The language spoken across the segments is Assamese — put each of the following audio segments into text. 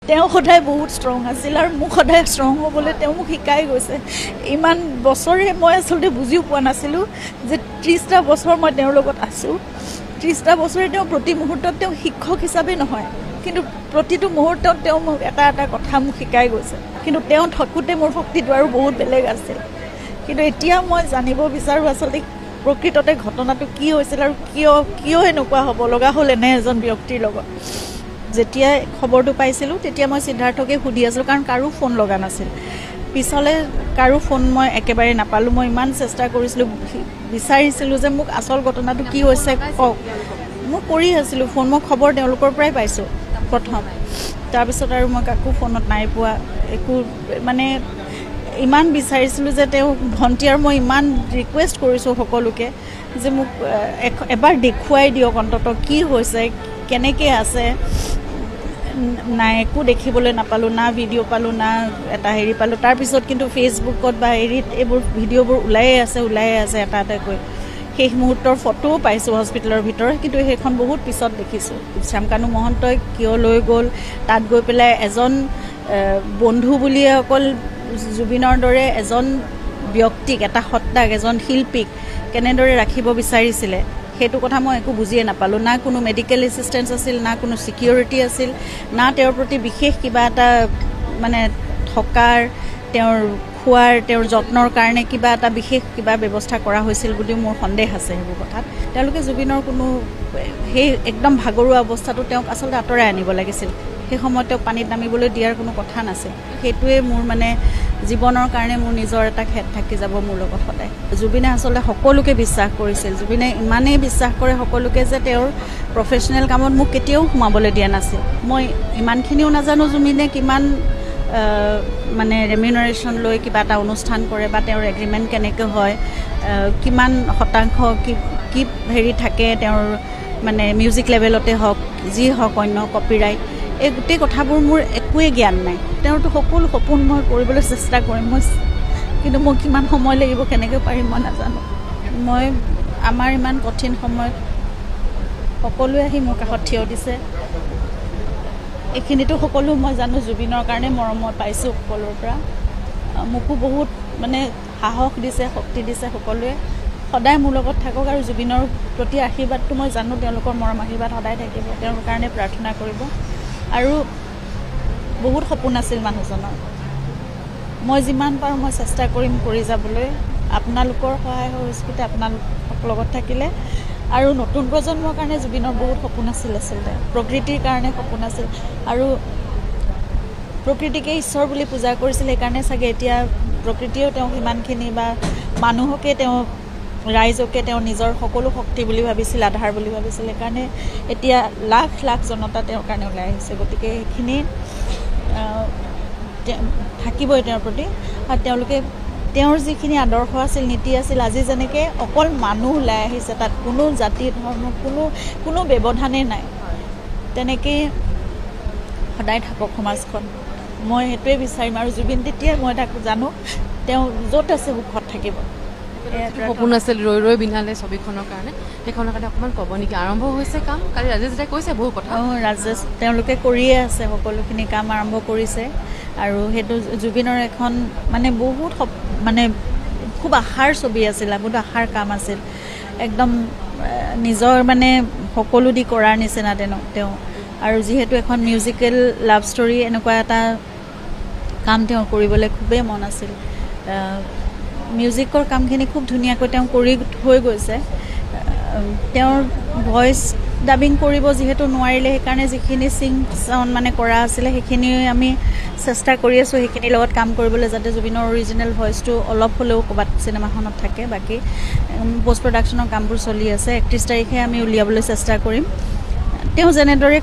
তেওঁ সদায় বহুত ষ্ট্ৰং আছিল আৰু মোক সদায় ষ্ট্ৰং হ'বলৈ তেওঁ মোক শিকাই গৈছে। ইমান বছৰে মই আচলতে বুজিও পোৱা নাছিলোঁ যে 30টা বছৰ মই তেওঁৰ লগত আছোঁ। 30টা বছৰে তেওঁ প্ৰতি মুহূৰ্তত তেওঁ শিক্ষক হিচাপে নহয়, কিন্তু প্ৰতিটো মুহূৰ্তত তেওঁ মোক এটা এটা কথা মোক শিকাই গৈছে। কিন্তু তেওঁ থাকোঁতে মোৰ শক্তিটো আৰু বহুত বেলেগ আছিল। কিন্তু এতিয়া মই জানিব বিচাৰোঁ আচলতে প্ৰকৃততে ঘটনাটো কি হৈছিল আৰু কিয় এনেকুৱা হ'ব লগা হ'ল এনে এজন ব্যক্তিৰ লগত। যেতিয়া খবৰটো পাইছিলোঁ তেতিয়া মই সিদ্ধাৰ্থকে সুধি আছিলোঁ, কাৰণ কাৰো ফোন লগা নাছিল। পিছলৈ কাৰো ফোন মই একেবাৰে নাপালোঁ। মই ইমান চেষ্টা কৰিছিলোঁ, বিচাৰিছিলোঁ যে মোক আচল ঘটনাটো কি হৈছে কওক। মই কৰি আছিলোঁ ফোন, মই খবৰ তেওঁলোকৰ পৰাই পাইছোঁ প্ৰথম। তাৰপিছত আৰু মই কাকো ফোনত নাই পোৱা, একো মানে ইমান বিচাৰিছিলোঁ যে তেওঁ ভণ্টি আৰু মই ইমান ৰিকুৱেষ্ট কৰিছোঁ সকলোকে যে মোক এবাৰ দেখুৱাই দিয়ক অন্ততঃ কি হৈছে, কেনেকৈ আছে। নাই, একো দেখিবলৈ নাপালোঁ, না ভিডিঅ' পালোঁ, না এটা হেৰি পালোঁ। তাৰপিছত কিন্তু ফেচবুকত বা হেৰিত এইবোৰ ভিডিঅ'বোৰ ওলায়ে আছে এটা এটাকৈ। শেষ মুহূৰ্তৰ ফটোও পাইছোঁ হস্পিটেলৰ ভিতৰত, কিন্তু সেইখন বহুত পিছত দেখিছোঁ। শ্যামকানু মহন্তই কিয় লৈ গ'ল, তাত গৈ পেলাই এজন বন্ধু বুলিয়ে অকল জুবিনৰ দৰে এজন ব্যক্তিক, এটা সত্তাক, এজন শিল্পীক কেনেদৰে ৰাখিব বিচাৰিছিলে সেইটো কথা মই একো বুজিয়ে নাপালোঁ। না কোনো মেডিকেল এছিষ্টেঞ্চ আছিল, না কোনো ছিকিউৰিটি আছিল, না তেওঁৰ প্ৰতি বিশেষ কিবা এটা মানে থকাৰ, তেওঁৰ খোৱাৰ, তেওঁৰ যত্নৰ কাৰণে কিবা এটা বিশেষ কিবা ব্যৱস্থা কৰা হৈছিল বুলিও মোৰ সন্দেহ আছে সেইবোৰ কথাত। তেওঁলোকে জুবিনৰ কোনো সেই একদম ভাগৰুৱা অৱস্থাটো তেওঁক আচলতে আঁতৰাই আনিব লাগিছিল। সেই সময়ত তেওঁক পানীত নামিবলৈ দিয়াৰ কোনো কথা নাছিল। সেইটোৱে মোৰ মানে জীৱনৰ কাৰণে মোৰ নিজৰ এটা খেদ থাকি যাব মোৰ লগত সদায়। জুবিনে আচলতে সকলোকে বিশ্বাস কৰিছিল। জুবিনে ইমানেই বিশ্বাস কৰে সকলোকে যে তেওঁৰ প্ৰফেশ্যনেল কামত মোক কেতিয়াও সোমাবলৈ দিয়া নাছিল। মই ইমানখিনিও নাজানো জুবিনে কিমান মানে ৰেমিউনাৰেশ্যন লৈ কিবা এটা অনুষ্ঠান কৰে বা তেওঁৰ এগ্ৰিমেণ্ট কেনেকৈ হয়, কিমান শতাংশ কি হেৰি থাকে তেওঁৰ মানে মিউজিক লেভেলতে হওক, যি হওক অন্য কপিৰাইট, এই গোটেই কথাবোৰ মোৰ একোৱেই জ্ঞান নাই। তেওঁৰতো সকলো সপোন মই কৰিবলৈ চেষ্টা কৰিম, কিন্তু মোক কিমান সময় লাগিব, কেনেকৈ পাৰিম মই নাজানো। আমাৰ ইমান কঠিন সময়ত সকলোৱে আহি মোৰ কাষত থিয় দিছে। এইখিনিতো সকলো মই জানো জুবিনৰ কাৰণে মৰম মই পাইছোঁ সকলোৰ পৰা। মোকো বহুত মানে সাহস দিছে, শক্তি দিছে সকলোৱে। সদায় মোৰ লগত থাকক আৰু জুবিনৰ প্ৰতি আশীৰ্বাদটো মই জানো, তেওঁলোকৰ মৰম আশীৰ্বাদ সদায় থাকিব। তেওঁৰ কাৰণে প্ৰাৰ্থনা কৰিব। আৰু বহুত সপোন আছিল মানুহজনৰ। মই যিমান পাৰোঁ মই চেষ্টা কৰিম কৰি যাবলৈ। আপোনালোকৰ সহায় সহযোগিতা আপোনালোক লগত থাকিলে। আৰু নতুন প্ৰজন্মৰ কাৰণে জুবিনৰ বহুত সপোন আছিল আচলতে, প্ৰকৃতিৰ কাৰণে সপোন আছিল। আৰু প্ৰকৃতিকে ঈশ্বৰ বুলি পূজা কৰিছিল, সেইকাৰণে চাগে এতিয়া প্ৰকৃতিয়েও তেওঁক সিমানখিনি, বা মানুহকে তেওঁ, ৰাইজকে তেওঁ নিজৰ সকলো শক্তি বুলি ভাবিছিল, আধাৰ বুলি ভাবিছিল। সেইকাৰণে এতিয়া লাখ লাখ জনতা তেওঁৰ কাৰণে ওলাই আহিছে। গতিকে সেইখিনি থাকিবই তেওঁৰ প্ৰতি। আৰু তেওঁলোকে তেওঁৰ যিখিনি আদৰ্শ আছিল, নীতি আছিল, আজি যেনেকৈ অকল মানুহ ওলাই আহিছে, তাত কোনো জাতি ধৰ্ম কোনো ব্যৱধানেই নাই, তেনেকেই সদায় থাকক সমাজখন। মই সেইটোৱে বিচাৰিম। আৰু জুবিন তেতিয়াই মই তাক জানো তেওঁ য'ত আছে সুখত থাকিব। সপোন আছিল ৰৈ ৰৈ বিনালে ছবিখনৰ কাৰণে, সেইখনৰ কাৰণে অকণমান ক'ব নেকি? আৰম্ভ হৈছে কাম, কালি ৰাজেশ দাই কৈছে বহু কথা। ৰাজেশ তেওঁলোকে কৰিয়ে আছে, সকলোখিনি কাম আৰম্ভ কৰিছে। আৰু সেইটো জুবিনৰ এখন মানে বহুত মানে খুব আশাৰ ছবি আছিল, বহুত আশাৰ কাম আছিল। একদম নিজৰ মানে সকলো দি কৰাৰ নিচিনা তেওঁ। আৰু যিহেতু এখন মিউজিকেল লাভ ষ্টৰী, এনেকুৱা এটা কাম তেওঁৰ কৰিবলৈ খুবেই মন আছিল। মিউজিকৰ কামখিনি খুব ধুনীয়াকৈ তেওঁ কৰি হৈ গৈছে। তেওঁৰ ভইচ ডাবিং কৰিব যিহেতু নোৱাৰিলে, সেইকাৰণে যিখিনি চাউণ্ড মানে কৰা আছিলে সেইখিনি আমি চেষ্টা কৰি আছোঁ সেইখিনিৰ লগত কাম কৰিবলৈ, যাতে জুবিনৰ অৰিজিনেল ভইচটো অলপ হ'লেও ক'ৰবাত চিনেমাখনত থাকে। বাকী পষ্ট প্ৰডাকশ্যনৰ কামবোৰ চলি আছে। 31 তাৰিখে আমি উলিয়াবলৈ চেষ্টা কৰিম। তেওঁ যেনেদৰে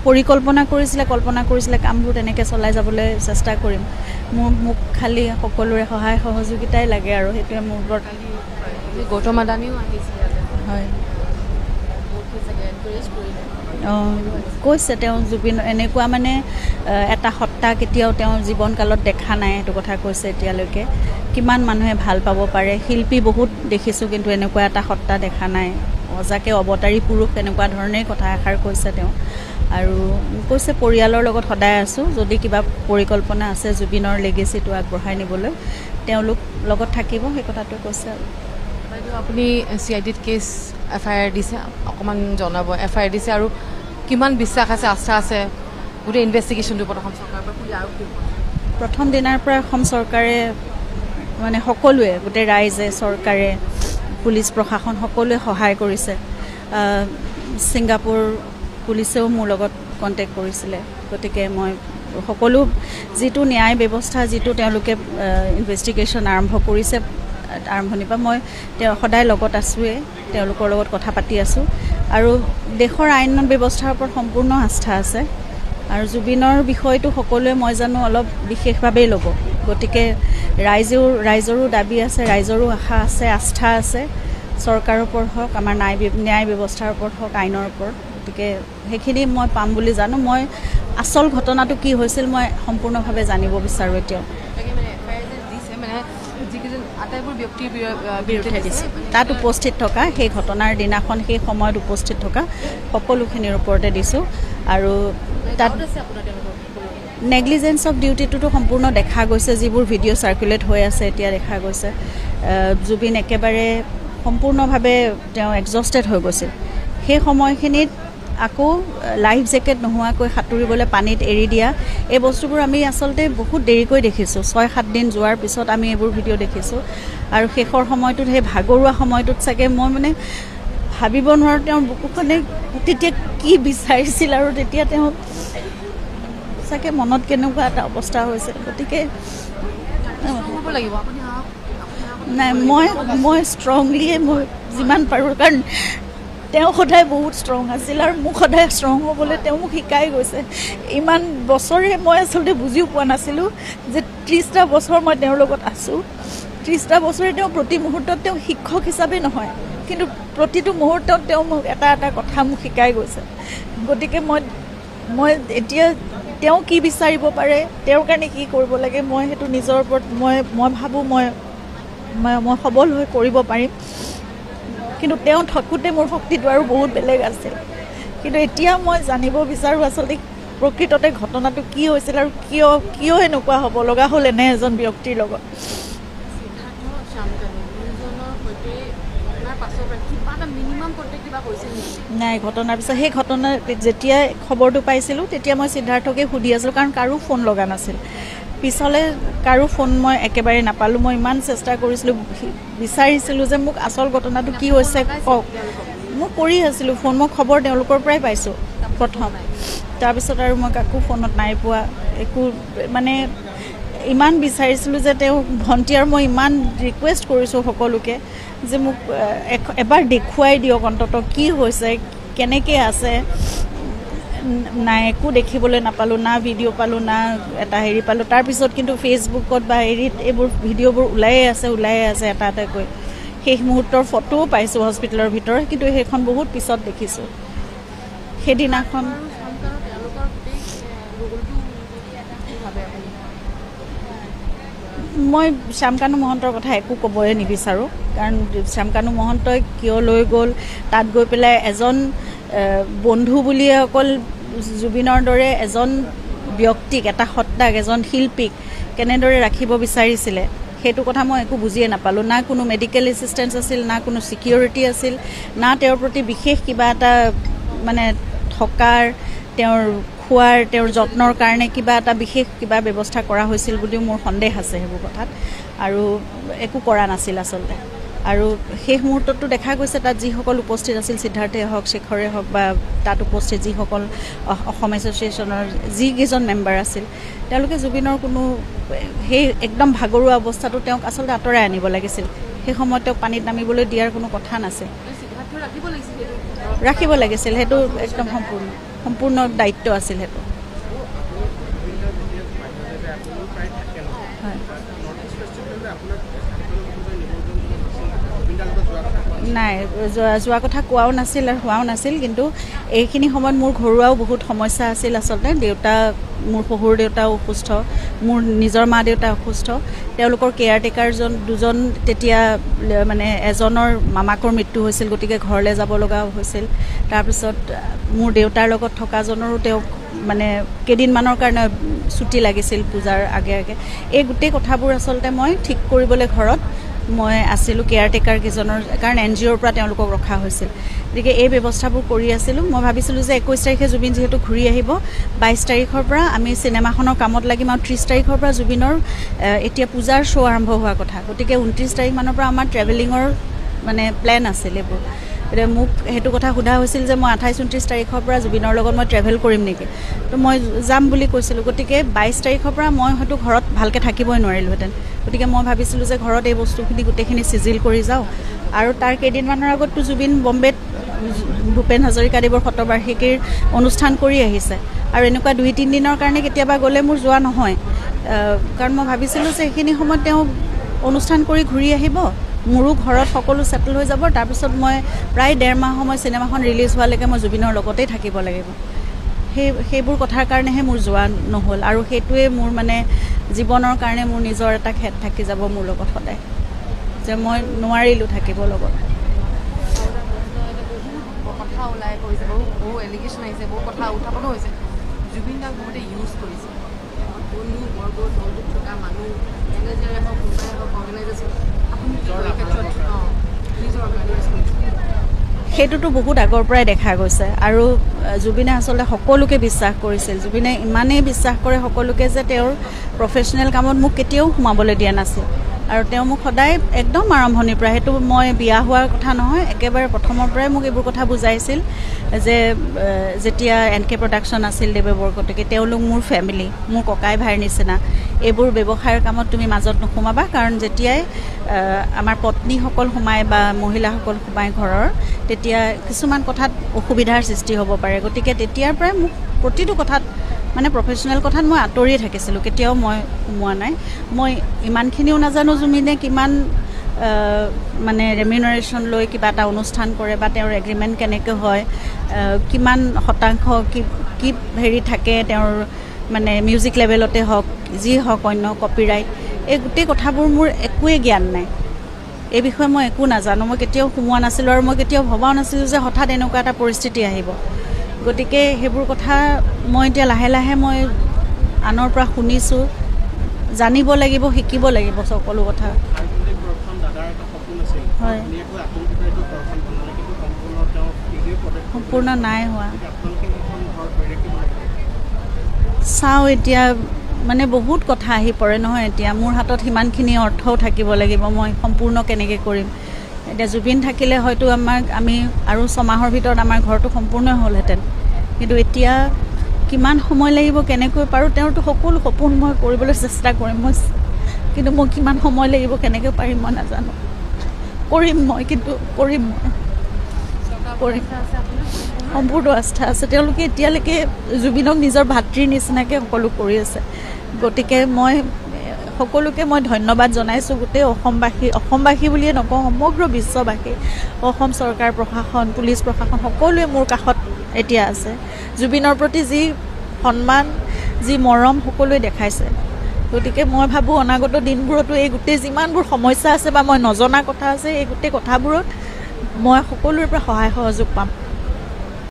পৰিকল্পনা কৰিছিলে কামবোৰ তেনেকৈ চলাই যাবলৈ চেষ্টা কৰিম। মোক খালি সকলোৰে সহায় সহযোগিতাই লাগে, আৰু সেইটোৱে মোৰ বৰ। গৌতম আদানীও আহিছিলে, হয়, কৈছে তেওঁ জুবিন এনেকুৱা মানে এটা সত্তা কেতিয়াও তেওঁৰ জীৱনকালত দেখা নাই, সেইটো কথা কৈছে এতিয়ালৈকে। কিমান মানুহে ভাল পাব পাৰে, শিল্পী বহুত দেখিছোঁ, কিন্তু এনেকুৱা এটা সত্তা দেখা নাই। সঁচাকৈ অৱতাৰী পুৰুষ, এনেকুৱা ধৰণেই কথা এষাৰ কৈছে তেওঁ। আৰু কৈছে পৰিয়ালৰ লগত সদায় আছোঁ, যদি কিবা পৰিকল্পনা আছে জুবিনৰ লেগেচিটো আগবঢ়াই নিবলৈ তেওঁলোক লগত থাকিব, সেই কথাটো কৈছে। আৰু আপুনি CIDত কেছ FIR দিছে, অকণমান জনাব। FIR দিছে আৰু কিমান বিশ্বাস আছে, আস্থা আছে গোটেই ইনভেষ্টিগেশ্যনটোৰ ওপৰত অসম চৰকাৰৰ পৰা? প্ৰথম দিনাৰ পৰা অসম চৰকাৰে মানে সকলোৱে, গোটেই ৰাইজে, চৰকাৰে, পুলিচ প্ৰশাসন সকলোৱে সহায় কৰিছে। ছিংগাপুৰ পুলিচেও মোৰ লগত কণ্টেক্ট কৰিছিলে। গতিকে মই সকলো যিটো ন্যায় ব্যৱস্থা, যিটো তেওঁলোকে ইনভেষ্টিগেশ্যন আৰম্ভ কৰিছে আৰম্ভণিৰ পৰা, মই সদায় লগত আছোঁৱেই, তেওঁলোকৰ লগত কথা পাতি আছোঁ। আৰু দেশৰ আইন ব্যৱস্থাৰ ওপৰত সম্পূৰ্ণ আস্থা আছে। আৰু জুবিনৰ বিষয়টো সকলোৱে মই জানো অলপ বিশেষভাৱেই ল'ব। গতিকে ৰাইজৰো দাবী আছে, ৰাইজৰো আশা আছে, আস্থা আছে, চৰকাৰৰ ওপৰত হওক, আমাৰ ন্যায় ব্যৱস্থাৰ ওপৰত হওক, আইনৰ ওপৰত। গতিকে সেইখিনি মই পাম বুলি জানো। মই আচল ঘটনাটো কি হৈছিল মই সম্পূৰ্ণভাৱে জানিব বিচাৰোঁ এতিয়াও। আটাইবোৰ ব্যক্তিৰ বিৰুদ্ধে দিছে, তাত উপস্থিত থকা, সেই ঘটনাৰ দিনাখন সেই সময়ত উপস্থিত থকা সকলোখিনিৰ ওপৰতে দিছোঁ। আৰু তাত নেগলিজেঞ্চ অফ ডিউটিটোতো সম্পূৰ্ণ দেখা গৈছে, যিবোৰ ভিডিঅ' চাৰ্কুলেট হৈ আছে এতিয়া দেখা গৈছে। জুবিন একেবাৰে সম্পূৰ্ণভাৱে তেওঁ এক্সজষ্টেড হৈ গৈছিল। সেই সময়খিনিত আকৌ লাইফ জেকেট নোহোৱাকৈ সাঁতুৰিবলৈ পানীত এৰি দিয়া, এই বস্তুবোৰ আমি আচলতে বহুত দেৰিকৈ দেখিছোঁ। 6-7 দিন যোৱাৰ পিছত আমি এইবোৰ ভিডিঅ' দেখিছোঁ। আৰু শেষৰ সময়টোত, সেই ভাগৰুৱা সময়টোত চাগে মই মানে ভাবিব নোৱাৰোঁ তেওঁৰ বুকুখনে তেতিয়া কি বিচাৰিছিল, আৰু তেতিয়া তেওঁ চাগে মনত কেনেকুৱা এটা অৱস্থা হৈছে। গতিকে নাই, মই ষ্ট্ৰংলিয়ে মই যিমান পাৰোঁ, কাৰণ তেওঁ সদায় বহুত ষ্ট্ৰং আছিল আৰু মোক সদায় ষ্ট্ৰং হ'বলৈ তেওঁ মোক শিকাই গৈছে। ইমান বছৰে মই আচলতে বুজিও পোৱা নাছিলোঁ যে 30টা বছৰ মই তেওঁৰ লগত আছোঁ। 30টা বছৰে তেওঁ প্ৰতি মুহূৰ্তত তেওঁ শিক্ষক হিচাপে নহয়, কিন্তু প্ৰতিটো মুহূৰ্তত তেওঁ মোক এটা এটা কথা মোক শিকাই গৈছে। গতিকে মই এতিয়া তেওঁ কি বিচাৰিব পাৰে, তেওঁৰ কাৰণে কি কৰিব লাগে, মই সেইটো নিজৰ ওপৰত মই ভাবোঁ মই সবল হৈ কৰিব পাৰিম। কিন্তু তেওঁ থাকোঁতে মোৰ শক্তিটো আৰু বহুত বেলেগ আছিল। কিন্তু এতিয়া মই জানিব বিচাৰোঁ আচলতে প্ৰকৃততে ঘটনাটো কি হৈছিল আৰু কিয় এনেকুৱা হ'ব লগা হ'ল এনে এজন ব্যক্তিৰ লগত। নাই, ঘটনাৰ পিছত সেই ঘটনা যেতিয়া খবৰটো পাইছিলোঁ তেতিয়া মই সিদ্ধাৰ্থকে সুধি আছিলোঁ, কাৰণ কাৰো ফোন লগা নাছিল। পিছলৈ কাৰো ফোন মই একেবাৰে নাপালোঁ। মই ইমান চেষ্টা কৰিছিলোঁ, বিচাৰিছিলোঁ যে মোক আচল ঘটনাটো কি হৈছে কওক। মই কৰি আছিলোঁ ফোন, মই খবৰ তেওঁলোকৰ পৰাই পাইছোঁ প্ৰথম। তাৰপিছত আৰু মই কাকো ফোনত নাই পোৱা, একো মানে ইমান বিচাৰিছিলোঁ যে তেওঁ ভণ্টি আৰু মই ইমান ৰিকুৱেষ্ট কৰিছোঁ সকলোকে যে মোক এবাৰ দেখুৱাই দিয়ক অন্ততঃ কি হৈছে, কেনেকৈ আছে। নাই, একো দেখিবলৈ নাপালোঁ, না ভিডিঅ' পালোঁ, না এটা হেৰি পালোঁ। তাৰপিছত কিন্তু ফেচবুকত বা হেৰিত এইবোৰ ভিডিঅ'বোৰ ওলায়ে আছে এটা এটাকৈ। শেষ মুহূৰ্তৰ ফটোও পাইছোঁ হস্পিটেলৰ ভিতৰত, কিন্তু সেইখন বহুত পিছত দেখিছোঁ। সেইদিনাখন মই শ্যামকানু মহন্তৰ কথা একো ক'বই নিবিচাৰোঁ, কাৰণ শ্যামকানু মহন্তই কিয় লৈ গ'ল, তাত গৈ পেলাই এজন বন্ধু বুলিয়ে অকল জুবিনৰ দৰে এজন ব্যক্তিক, এটা সত্তাক, এজন শিল্পীক কেনেদৰে ৰাখিব বিচাৰিছিলে, সেইটো কথা মই একো বুজিয়ে নাপালোঁ। না কোনো মেডিকেল এছিষ্টেঞ্চ আছিল, না কোনো ছিকিউৰিটি আছিল, না তেওঁৰ প্ৰতি বিশেষ কিবা এটা মানে থকাৰ, তেওঁৰ খোৱাৰ, তেওঁৰ যত্নৰ কাৰণে কিবা এটা বিশেষ কিবা ব্যৱস্থা কৰা হৈছিল বুলিও মোৰ সন্দেহ আছে সেইবোৰ কথাত। আৰু একো কৰা নাছিল আচলতে। আৰু শেষ মুহূৰ্ততটো দেখা গৈছে তাত যিসকল উপস্থিত আছিল, সিদ্ধাৰ্থই হওক, শেখৰে হওক, বা তাত উপস্থিত যিসকল অসম এছ'চিয়েশ্যনৰ যিকেইজন মেম্বাৰ আছিল, তেওঁলোকে জুবিনৰ কোনো সেই একদম ভাগৰুৱা অৱস্থাটো তেওঁক আচলতে আঁতৰাই আনিব লাগিছিল। সেই সময়ত তেওঁক পানীত নামিবলৈ দিয়াৰ কোনো কথা নাছিল। ৰাখিব লাগিছিল, সেইটো একদম সম্পূৰ্ণ দায়িত্ব আছিল সেইটো। নাই যোৱা কথা কোৱাও নাছিল আৰু হোৱাও নাছিল, কিন্তু এইখিনি সময়ত মোৰ ঘৰুৱাও বহুত সমস্যা আছিল। আচলতে দেউতা, মোৰ শহুৰ দেউতাও অসুস্থ, মোৰ নিজৰ মা দেউতা অসুস্থ, তেওঁলোকৰ কেয়াৰটেকাৰ দুজন তেতিয়া মানে এজনৰ মামাকৰ মৃত্যু হৈছিল, গতিকে ঘৰলৈ যাব লগা হৈছিল। তাৰপিছত মোৰ দেউতাৰ লগত থকাজনৰো তেওঁক মানে কেইদিনমানৰ কাৰণে ছুটি লাগিছিল পূজাৰ আগে আগে। এই গোটেই কথাবোৰ আচলতে মই ঠিক কৰিবলৈ ঘৰত মই আছিলোঁ কেয়াৰটেকাৰ কেইজনৰ, কাৰণ NGOৰ পৰা তেওঁলোকক ৰখা হৈছিল। গতিকে এই ব্যৱস্থাবোৰ কৰি আছিলোঁ। মই ভাবিছিলোঁ যে 21 তাৰিখে জুবিন যিহেতু ঘূৰি আহিব, 22 তাৰিখৰ পৰা আমি চিনেমাখনৰ কামত লাগিম আৰু 30 তাৰিখৰ পৰা জুবিনৰ এতিয়া পূজাৰ শ্ব' আৰম্ভ হোৱা কথা। গতিকে 29 তাৰিখমানৰ পৰা আমাৰ ট্ৰেভেলিঙৰ মানে প্লেন আছিল এইবোৰ। এতিয়া মোক সেইটো কথা সোধা হৈছিল যে মই 28-29 তাৰিখৰ পৰা জুবিনৰ লগত মই ট্ৰেভেল কৰিম নেকি, তো মই যাম বুলি কৈছিলোঁ। গতিকে 22 তাৰিখৰ পৰা মই হয়তো ঘৰত ভালকৈ থাকিবই নোৱাৰিলোহেঁতেন। গতিকে মই ভাবিছিলোঁ যে ঘৰত এই বস্তুখিনি গোটেইখিনি চিজিল কৰি যাওঁ, আৰু তাৰ কেইদিনমানৰ আগততো জুবিন বম্বেত ভূপেন হাজৰিকাদেৱৰ শতবাৰ্ষিকীৰ অনুষ্ঠান কৰি আহিছে, আৰু এনেকুৱা 2-3 দিনৰ কাৰণে কেতিয়াবা গ'লে মোৰ যোৱা নহয়, কাৰণ মই ভাবিছিলোঁ যে সেইখিনি সময়ত তেওঁ অনুষ্ঠান কৰি ঘূৰি আহিব, মোৰো ঘৰত সকলো ছেটেল হৈ যাব, তাৰপিছত মই প্ৰায় 1.5 মাহ সময় চিনেমাখন ৰিলিজ হোৱালৈকে মই জুবিনৰ লগতেই থাকিব লাগিব। সেইবোৰ কথাৰ কাৰণেহে মোৰ যোৱা নহ'ল, আৰু সেইটোৱে মোৰ মানে জীৱনৰ কাৰণে মোৰ নিজৰ এটা খেদ থাকি যাব মোৰ লগত সদায়, যে মই নোৱাৰিলোঁ থাকিব লগত। কথা ওলাই পৰিছে, বহু এলিগেশ্যন আহিছে, বহু কথা উত্থাপনো হৈছে। জুবিন দাক বহুতে ইউজ কৰিছে, বন্ধু বৰ্গ দলটোত থকা মানুহ, মেনেজাৰে হওক, কোনোবাই হওক, অৰ্গেনাইজেশ্যন, আপুনি ক্ষেত্ৰত নিজৰ অৰ্গেনাইজ কৰিছে। সেইটোতো বহুত আগৰ পৰাই দেখা গৈছে, আৰু জুবিনে আচলতে সকলোকে বিশ্বাস কৰিছিল। জুবিনে ইমানেই বিশ্বাস কৰে সকলোকে যে তেওঁৰ প্ৰফেশ্যনেল কামত মোক কেতিয়াও সোমাবলৈ দিয়া নাছিল, আৰু তেওঁ মোক সদায় একদম আৰম্ভণিৰ পৰা, সেইটো মই বিয়া হোৱাৰ কথা নহয়, একেবাৰে প্ৰথমৰ পৰাই মোক এইবোৰ কথা বুজাইছিল যে যেতিয়া NK প্ৰডাকশ্যন আছিল দেৱে বৰকটকী, তেওঁলোক মোৰ ফেমিলি, মোৰ ককাই ভাইৰ নিচিনা, এইবোৰ ব্যৱসায়ৰ কামত তুমি মাজত নোসোমাবা, কাৰণ যেতিয়াই আমাৰ পত্নীসকল সোমায় বা মহিলাসকল সোমায় ঘৰৰ, তেতিয়া কিছুমান কথাত অসুবিধাৰ সৃষ্টি হ'ব পাৰে। গতিকে তেতিয়াৰ পৰাই মোক প্ৰতিটো কথাত মানে প্ৰফেশ্যনেল কথাত মই আঁতৰিয়ে থাকিছিলোঁ, কেতিয়াও মই সোমোৱা নাই। মই ইমানখিনিও নাজানো জুবিনে কিমান মানে ৰেমিউনাৰেশ্যন লৈ কিবা এটা অনুষ্ঠান কৰে, বা তেওঁৰ এগ্ৰিমেণ্ট কেনেকৈ হয়, কিমান শতাংশ কি হেৰি থাকে তেওঁৰ মানে মিউজিক লেভেলতে হওক, যি হওক অন্য কপিৰাইট, এই গোটেই কথাবোৰ মোৰ একোৱেই জ্ঞান নাই। এই বিষয়ে মই একো নাজানো, মই কেতিয়াও সোমোৱা নাছিলোঁ, আৰু মই কেতিয়াও ভবাও নাছিলোঁ যে হঠাৎ এনেকুৱা এটা পৰিস্থিতি আহিব। গতিকে সেইবোৰ কথা মই এতিয়া লাহে লাহে মই আনৰ পৰা শুনিছোঁ, জানিব লাগিব, শিকিব লাগিব সকলো কথা। হয়, সম্পূৰ্ণ নাই হোৱা। চাওঁ এতিয়া মানে বহুত কথা আহি পৰে নহয়, এতিয়া মোৰ হাতত সিমানখিনি অৰ্থও থাকিব লাগিব, মই সম্পূৰ্ণ কেনেকৈ কৰিম। এতিয়া জুবিন থাকিলে হয়তো আমি আৰু 6 মাহৰ ভিতৰত আমাৰ ঘৰটো সম্পূৰ্ণ হ'লহেঁতেন, কিন্তু এতিয়া কিমান সময় লাগিব, কেনেকৈ পাৰোঁ, তেওঁৰতো সকলো সপোন মই কৰিবলৈ চেষ্টা কৰিম, কিন্তু মই কিমান সময় লাগিব, কেনেকৈ পাৰিম মই নাজানো। কৰিম মই, কিন্তু কৰিম সম্পূৰ্ণ আস্থা আছে। তেওঁলোকে এতিয়ালৈকে জুবিনক নিজৰ ভাতৃৰ নিচিনাকৈ সকলো কৰি আছে। গতিকে মই সকলোকে মই ধন্যবাদ জনাইছোঁ, গোটেই অসমবাসী বুলিয়ে নকওঁ, সমগ্ৰ বিশ্ববাসী, অসম চৰকাৰ, প্ৰশাসন, পুলিচ প্ৰশাসন, সকলোৱে মোৰ কাষত এতিয়া আছে। জুবিনৰ প্ৰতি যি সন্মান, যি মৰম সকলোৱে দেখাইছে। গতিকে মই ভাবোঁ অনাগত দিনবোৰতো এই গোটেই যিমানবোৰ সমস্যা আছে বা মই নজনা কথা আছে, এই গোটেই কথাবোৰত মই সকলোৰে পৰা সহায় সহযোগ পাম।